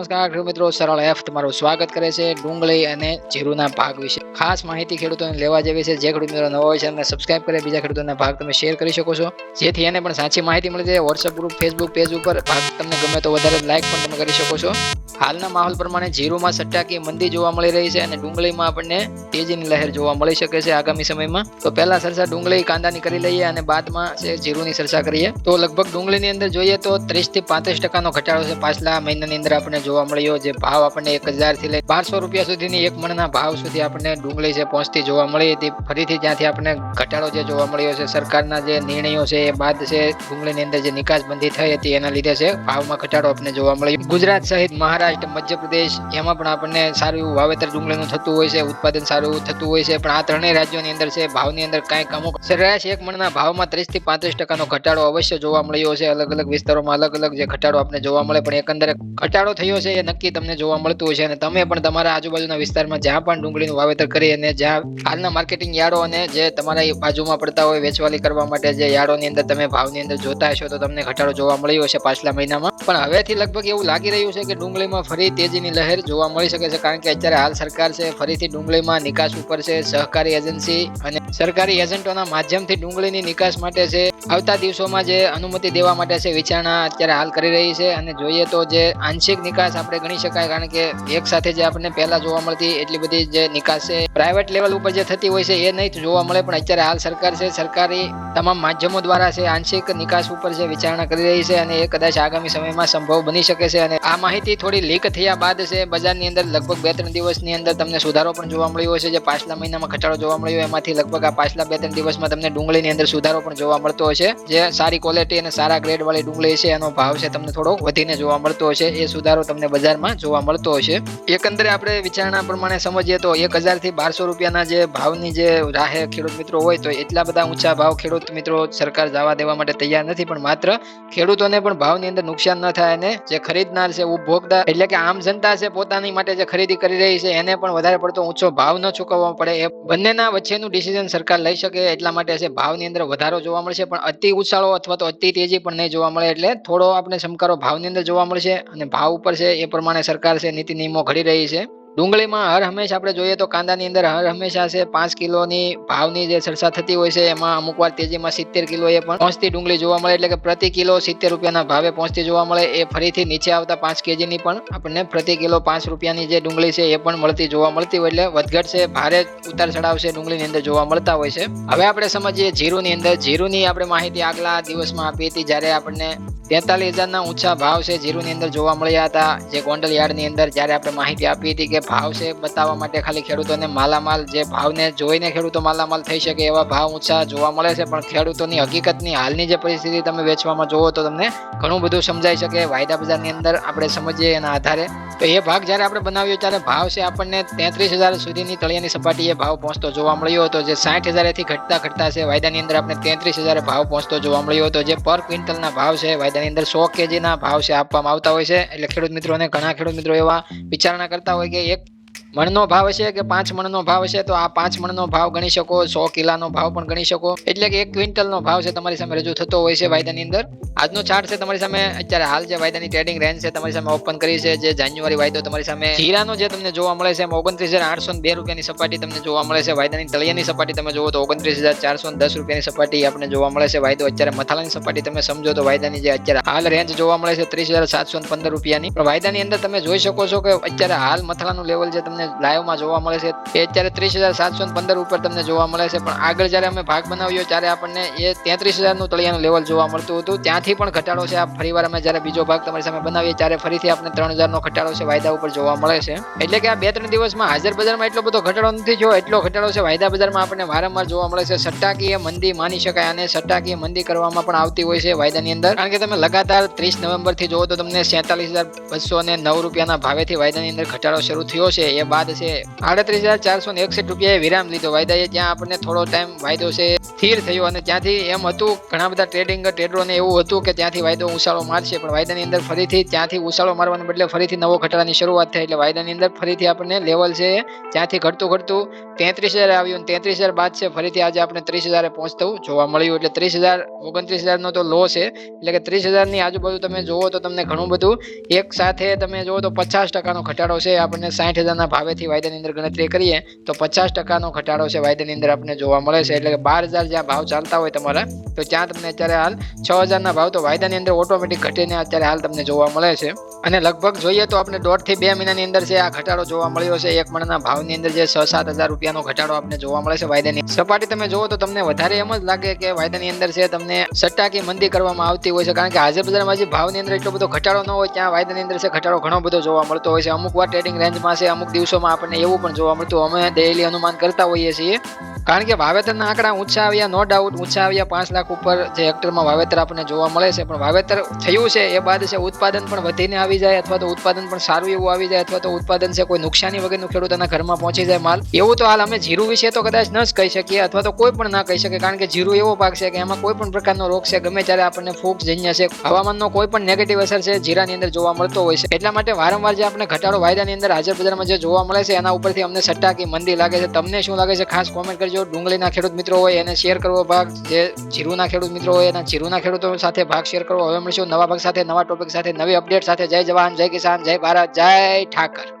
નમસ્કાર ખેડૂત મિત્રો, સરળ એફ તમારું સ્વાગત કરે છે ડુંગળી અને જીરુના ભાગ વિશે ખાસ માહિતી ખેડૂતોને લેવા જેવી છે. જે ખેડૂત મિત્રો નવા હોય છે અને સબસ્ક્રાઇબ કરે, બીજા ખેડૂતોના ભાગ તમે શેર કરી શકો છો, જેથી એને પણ સાચી માહિતી મળી જાય. વોટ્સઅપ ગ્રુપ, ફેસબુક પેજ ઉપર ભાગ તમને ગમે તો વધારે લાઈક પણ તમે કરી શકો છો. હાલના માહોલ પ્રમાણે જીરુમાં સટ્ટાકી મંદી જોવા મળી રહી છે અને ડુંગળીમાં આપણને તેજીની લહેર જોવા મળી શકે છે આગામી સમયમાં. તો પહેલા ચર્ચા ડુંગળી કાંદાની કરી લઈએ અને બાદમાં જીરુની ચર્ચા કરીએ. તો લગભગ ડુંગળીની અંદર જોઈએ તો 30 થી 35% ઘટાડો છે પાછલા મહિનાની અંદર આપણને જોવા મળ્યો. જે ભાવ આપણને 1000 થી લઈ 1200 રૂપિયા સુધીની એક મણના ભાવ સુધી આપણને ડુંગળી છે પહોંચતી જોવા મળી હતી. ફરીથી જ્યાંથી આપણને ઘટાડો જે જોવા મળ્યો છે સરકારના જે નિર્ણયો છે એ બાદ છે ડુંગળીની અંદર જે નિકાસ બંધી થઈ હતી એના લીધે છે ભાવમાં ઘટાડો આપણને જોવા મળ્યો. ગુજરાત સહિત મહારાષ્ટ્ર, મધ્યપ્રદેશ એમાં પણ આપણને સારું એવું વાવેતર ડુંગળીનું થતું હોય છે, ઉત્પાદન સારું એવું થતું હોય છે. પણ આ ત્રણેય રાજ્યોની અંદર છે ભાવની અંદર કાંઈક અમુક સરેરાશ એક મણના ભાવમાં 30 થી 35% ઘટાડો અવશ્ય જોવા મળ્યો છે. અલગ અલગ વિસ્તારોમાં અલગ અલગ જે ઘટાડો આપણે જોવા મળે, પણ એકંદરે ઘટાડો થયો છે એ નક્કી તમને જોવા મળતું હોય છે. અને તમે પણ તમારા આજુબાજુના વિસ્તારમાં જ્યાં પણ ડુંગળીનું વાવેતર કરી અને જ્યાં હાલના માર્કેટિંગ યાર્ડો અને જે તમારા બાજુમાં પડતા હોય વેચવાલી કરવા માટે જે યાર્ડોની અંદર તમે ભાવની અંદર જોતા હશો તો તમને ઘટાડો જોવા મળ્યો છે પાછલા મહિનામાં. પણ હવેથી લગભગ એવું લાગી રહ્યું છે કે ડુંગળીમાં ફરી તેજીની લહેર જોવા મળી શકે છે, કારણ કે અત્યારે હાલ સરકાર છે ફરીથી ડુંગળીમાં નિકાસ ઉપર છે સહકારી એજન્સી અને સરકારી એજન્ટોના માધ્યમથી ડુંગળીની નિકાસ માટે છે આવતા દિવસોમાં જે અનુમતિ દેવા માટે છે વિચારણા અત્યારે હાલ કરી રહી છે. અને જોઈએ તો જે આંશિક નિકાસ આપણે ગણી શકાય, કારણ કે એક સાથે જે આપણને પહેલા જોવા મળતી એટલી બધી જે નિકાસ છે પ્રાઇવેટ લેવલ ઉપર જે થતી હોય છે એ નહીં જોવા મળે. પણ અત્યારે હાલ સરકાર છે સરકારી તમામ માધ્યમો દ્વારા છે આંશિક નિકાસ ઉપર જે વિચારણા કરી રહી છે અને એ કદાચ આગામી સમયમાં સંભવ બની શકે છે. અને આ માહિતી થોડી લીક થયા બાદ છે બજારની અંદર લગભગ 2-3 દિવસની અંદર તમને સુધારો પણ જોવા મળ્યો છે. જે પાછલા મહિનામાં ઘટાડો જોવા મળ્યો એમાંથી લગભગ આ પાછલા 2-3 દિવસમાં તમને ડુંગળીની અંદર સુધારો પણ જોવા મળતો હશે. જે સારી ક્વોલિટી અને સારા ગ્રેડ વાળી ડુંગળી છે એનો ભાવ છે તમને થોડો વધીને જોવા મળતો હશે. એ સુધારો તમને બજારમાં જોવા મળતો હશે. એકંદરે આપણે વિચારણા પ્રમાણે સમજીએ તો 1000 થી 1200 રૂપિયાના જે ભાવની જે રાહે ખેડૂત મિત્રો હોય તો એટલા બધા ઊંચા ભાવ ખેડૂત મિત્રો સરકાર જવા દેવા માટે તૈયાર નથી. પણ માત્ર ખેડૂતોને પણ ભાવની અંદર નુકસાન ન થાય અને જે ખરીદનાર છે ઉપભોક્તા એટલે કે આમ જનતા છે પોતાની માટે જે ખરીદી કરી રહી છે એને પણ વધારે પડતો ઊંચો ભાવ ન ચૂકવવો પડે, એ બંનેના વચ્ચેનું ડિસિઝન સરકાર લઈ શકે એટલા માટે છે ભાવની અંદર વધારો જોવા મળશે. પણ અતિ ઉછાળો અથવા તો અતિ તેજી પણ નહીં જોવા મળે, એટલે થોડો આપણે સમકારો ભાવની અંદર જોવા મળશે. અને ભાવ ઉપર છે એ પ્રમાણે સરકાર છે નીતિ નિયમો ઘડી રહી છે. ડુંગળીમાં હર હંમેશા આપણે જોઈએ તો કાંદાની અંદર હર હંમેશા છે 5 કિલોની ભાવની જે ચર્ચા થતી હોય છે એમાં અમુક વાર તેજીમાં 70 કિલો એ પણ પહોંચતી ડુંગળી જોવા મળે, એટલે કે પ્રતિ કિલો 70 રૂપિયાના ભાવે પહોંચતી જોવા મળે. એ ફરીથી નીચે આવતા 5 કેજીની પણ આપણને પ્રતિ કિલો 5 રૂપિયાની જે ડુંગળી છે એ પણ મળતી જોવા મળતી હોય, એટલે વધઘટ છે ભારે ઉતાર ચડાવ છે ડુંગળીની અંદર જોવા મળતા હોય છે. હવે આપણે સમજીએ જીરુની અંદર. જીરુની આપણે માહિતી આગલા દિવસમાં આપી હતી જ્યારે આપણને 43,000 ના ઊંચા ભાવ છે જીરુની અંદર જોવા મળ્યા હતા. જે ગોંડલ યાર્ડની અંદર જ્યારે આપણે માહિતી આપી હતી કે ભાવ છે બતાવવા માટે ખાલી ખેડૂતોને માલામાલ, જે ભાવને જોઈને ખેડૂતો માલામાલ થઈ શકે એવા ભાવ ઊંચા જોવા મળે છે. પણ ખેડૂતોની હકીકતની હાલની જે પરિસ્થિતિ તમે વેચવામાં જોવો તો તમને ઘણું બધું સમજાઈ શકે. વાયદા બજારની અંદર આપણે સમજીએ એના આધારે તો એ ભાગ જ્યારે આપણે બનાવ્યો ત્યારે ભાવ છે આપણને 33,000 સુધીની તળિયાની સપાટીએ ભાવ પહોંચતો જોવા મળ્યો હતો. જે 60,000 થી ઘટતા છે વાયદાની અંદર આપણે 33,000 ભાવ પહોંચતો જોવા મળ્યો હતો. જે પર ક્વિન્ટલના ભાવ છે વાયદાની અંદર 100 કેજીના ભાવ છે આપવામાં આવતા હોય છે. એટલે ખેડૂત મિત્રોને ઘણા ખેડૂત મિત્રો એવા વિચારણા કરતા હોય કે એક મણનો ભાવ હશે કે 5 મણનો ભાવ હશે તો આ 5 મણનો ભાવ ગણી શકો, 100 કિલાનો ભાવ પણ ગણી શકો, એટલે કે 1 ક્વિન્ટલનો ભાવ છે તમારી સામે રજૂ થતો હોય છે વાયદાની અંદર. આજનો ચાર્ટ છે તમારી સામે અત્યારે હાલ જે વાયદાની ટ્રેડિંગ રેન્જ છે તમારી સામે ઓપન કરી છે. જે જાન્યુઆરી વાયદો તમારી સામે જીરાનો જે તમને જોવા મળે છે એમાં 29,802 રૂપિયાની સપાટી તમને જોવા મળે છે. વાયદાની તળિયાની સપાટી તમે જોવો તો 29,410 રૂપિયાની સપાટી આપણે જોવા મળે છે. વાયદો અત્યારે મથાલાની સપાટી તમે સમજો તો વાયદાની જે અત્યારે હાલ રેન્જ જોવા મળે છે 30,715 રૂપિયાની. પણ વાયદાની અંદર તમે જોઈ શકો છો કે અત્યારે હાલ મથાલાનું લેવલ જે તમને લાઈવમાં જોવા મળે છે એ અત્યારે 30,715 ઉપર તમને જોવા મળે છે. પણ આગળ જ્યારે અમે ભાગ બનાવ્યો ત્યારે આપણને એ 33,000 નું તળિયાનું લેવલ જોવા મળતું હતું. ત્યાંથી પણ ઘટાડો છે. આ ફરીવાર અમે જ્યારે બીજો ભાગ તમારી સામે બનાવીએ ત્યારે ફરીથી આપણે 3,000 નો ઘટાડો છે વાયદા ઉપર જોવા મળે છે. એટલે કે આ 2-3 દિવસમાં હાજર બજારમાં એટલો બધો ઘટાડો નથી થયો, એટલો ઘટાડો છે વાયદા બજારમાં આપણને વારંવાર જોવા મળે છે. સટ્ટાકીય મંદી માની શકાય અને સટ્ટાકીય મંદી કરવામાં પણ આવતી હોય છે વાયદાની અંદર, કારણ કે તમે લગાતાર 30 નવેમ્બર થી જોવો તો તમને 47,209 રૂપિયાના ભાવેથી વાયદાની અંદર ઘટાડો શરૂ થયો છે. એ બાદ છે 38,461 રૂપિયાએ વિરામ લીધો વાયદાએ. ત્યાં આપણને થોડો ટાઈમ વાયદો છે સ્થિર થયો અને ત્યાંથી એમ હતું ઘણા બધા ટ્રેડરોને એવું હતું કે ત્યાંથી વાયદો ઉછાળો મારશે, પણ વાયદાની અંદર ફરીથી ત્યાંથી ઉછાળો મારવાને બદલે ફરીથી નવો ઘટાડાની શરૂઆત થઈ. એટલે વાયદાની અંદર ફરીથી આપણને લેવલ છે ત્યાંથી ઘટતું 33,000 આવ્યું અને 33,000 બાદ છે ફરીથી આજે આપણે 30,000 પહોંચતું જોવા મળ્યું. એટલે 30,000 29,000 નો તો લો છે. એટલે કે 30,000 ની આજુબાજુ તમે જોવો તો તમને ઘણું બધું એક સાથે તમે જોવો તો 50% નો ઘટાડો છે. આપણને 60,000 ના ભાવેથી વાયદાની અંદર ગણતરી કરીએ તો 50% નો ઘટાડો છે વાયદાની અંદર આપણને જોવા મળે છે. એટલે કે 12,000 જ્યાં ભાવ ચાલતા હોય તમારા, તો ત્યાં તમને અત્યારે હાલ 6,000 ના ભાવ તો વાયદાની અંદર ઓટોમેટિક ઘટીને અત્યારે હાલ તમને જોવા મળે છે. અને લગભગ જોઈએ તો આપણે 1.5 થી 2 મહિનાની અંદર છે આ ઘટાડો જોવા મળ્યો છે. એક મણના ભાવની અંદર જે 6-7 હજાર રૂપિયાનો ઘટાડો આપણે જોવા મળે છે વાયદાની સપાટી તમે જોવો તો તમને વધારે એમ જ લાગે કે વાયદાની અંદર છે તમને સટ્ટાકી મંદી કરવામાં આવતી હોય છે, કારણ કે હાજર બજારમાં જે ભાવની અંદર એટલો બધો ઘટાડો ન હોય ત્યાં વાયદાની અંદર છે ઘટાડો ઘણો બધો જોવા મળતો હોય છે. અમુક વાર ટ્રેડિંગ રેન્જમાં છે, અમુક દિવસોમાં આપણને એવું પણ જોવા મળતું. અમે ડેઈલી અનુમાન કરતા હોઈએ છીએ, કારણ કે વાવેતરના આંકડા ઊંચા આવ્યા, નો ડાઉટ ઊંચા આવ્યા. 5 લાખ ઉપર જે હેક્ટરમાં વાવેતર આપણને જોવા મળે છે, પણ વાવેતર થયું છે એ બાદ છે ઉત્પાદન પણ વધીને આવી જાય અથવા તો ઉત્પાદન પણ સારું એવું આવી જાય અથવા તો ઉત્પાદન છે કોઈ નુકસાની વગરનું ખેડૂતોના ઘરમાં પહોંચી જાય માલ. એવું તો હાલ અમે જીરું વિશે તો કદાચ ન જ કહી શકીએ અથવા તો કોઈ પણ ના કહી શકે, કારણ કે જીરું એવો પાક છે કે એમાં કોઈ પણ પ્રકારનો રોગ છે ગમે ત્યારે આપણને ફૂગ જન્ય છે, હવામાનનો કોઈ પણ નેગેટિવ અસર છે જીરાની અંદર જોવા મળતો હોય છે. એટલા માટે વારંવાર જે આપણે ઘટાડો વાયદાની અંદર હાજર બજારમાં જે જોવા મળે છે એના ઉપરથી અમને સટ્ટાકી મંદી લાગે છે. તમને શું લાગે છે ખાસ કોમેન્ટ કરજો. ડુંગળીના ખેડૂત મિત્રો હોય એને શેર કરવો ભાગ, જે જીરુના ખેડૂત મિત્રો હોય એના જીરુના ખેડૂતો સાથે ભાગ શેર કરવો. હવે મળીશું નવા ભાગ સાથે, નવા ટોપિક સાથે, નવી અપડેટ સાથે. જય જવાન, જય કિસાન, જય ભારત, જય ઠાકર.